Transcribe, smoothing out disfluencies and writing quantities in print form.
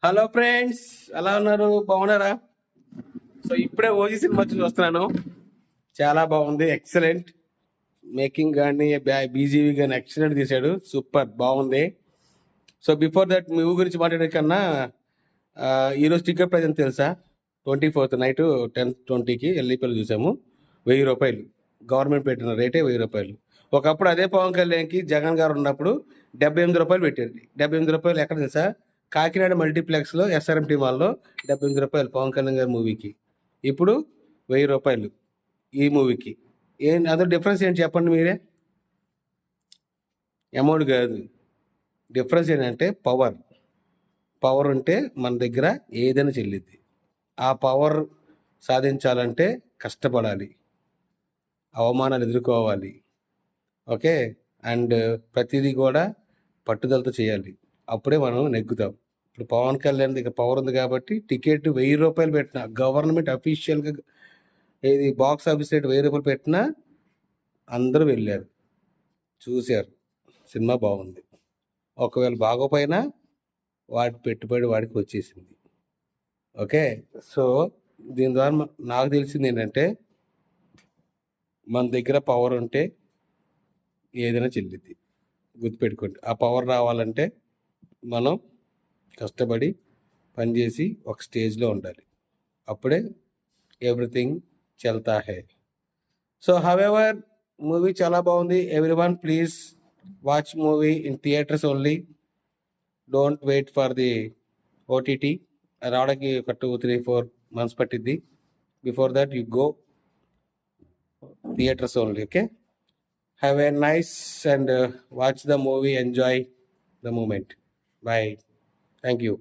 Hello friends, ఎలా ఉన్నారు? బాగున్నారా? సో ఇప్పుడే ఓజీ సినిమా చూసి వస్తున్నాను. చాలా బాగుంది, ఎక్సలెంట్. మేకింగ్ కానీ బీజీవి కానీ ఎక్సలెంట్ తీశాడు, సూపర్ బాగుంది. సో బిఫోర్ దట్ మూవీ గురించి మాట్లాడే కన్నా ఈరోజు టికెట్ ప్రైస్ ఎంత తెలుసా? 24th నైట్ 10:20కి ఎల్ఈపీఎల్ చూసాము. 1000 రూపాయలు. గవర్నమెంట్ పెట్టిన రేటే 1000 రూపాయలు. ఒకప్పుడు అదే పవన్ కళ్యాణ్కి జగన్ గారు ఉన్నప్పుడు 78 రూపాయలు పెట్టారు. 78 రూపాయలు ఎక్కడ తెలుసా? కాకినాడ మల్టీప్లెక్స్లో ఎస్ఆర్ఎంటీ మాల్లో 78 రూపాయలు పవన్ కళ్యాణ్ గారి మూవీకి. ఇప్పుడు 1000 రూపాయలు ఈ మూవీకి. అదో డిఫరెన్స్ ఏంటి చెప్పండి మీరే? అమౌంట్ కాదు, డిఫరెన్స్ ఏంటంటే పవర్. పవర్ ఉంటే మన దగ్గర ఏదైనా చెల్లిద్ది. ఆ పవర్ సాధించాలంటే కష్టపడాలి, అవమానాలు ఎదుర్కోవాలి. ఓకే. అండ్ ప్రతిదీ కూడా పట్టుదలతో చేయాలి, అప్పుడే మనం నెగ్గుతాం. ఇప్పుడు పవన్ కళ్యాణ్ దగ్గర పవర్ ఉంది కాబట్టి టికెట్ 1000 రూపాయలు పెట్టిన, గవర్నమెంట్ అఫీషియల్గా ఏది బాక్స్ ఆఫీస్ రేట్ 1000 రూపాయలు పెట్టినా అందరూ వెళ్ళారు, చూశారు. సినిమా బాగుంది. ఒకవేళ బాగోపోయినా వాటి పెట్టుబడి వాడికి వచ్చేసింది. ఓకే. సో దీని ద్వారా నాకు తెలిసింది ఏంటంటే, మన దగ్గర పవర్ ఉంటే ఏదైనా చెల్లిద్ది. గుర్తుపెట్టుకోండి. ఆ పవర్ రావాలంటే మనం కష్టపడి పనిచేసి ఒక స్టేజ్లో ఉండాలి, అప్పుడే ఎవ్రీథింగ్ చల్తా హై. సో హవెవర్ మూవీ చాలా బాగుంది. Everyone please watch movie in theatres only. Don't wait for the OTT. రావడానికి ఒక 2-3-4 months పట్టిద్ది. Before that you go theatres only. Okay. Have a nice and watch the movie, enjoy the moment. Bye. Thank you.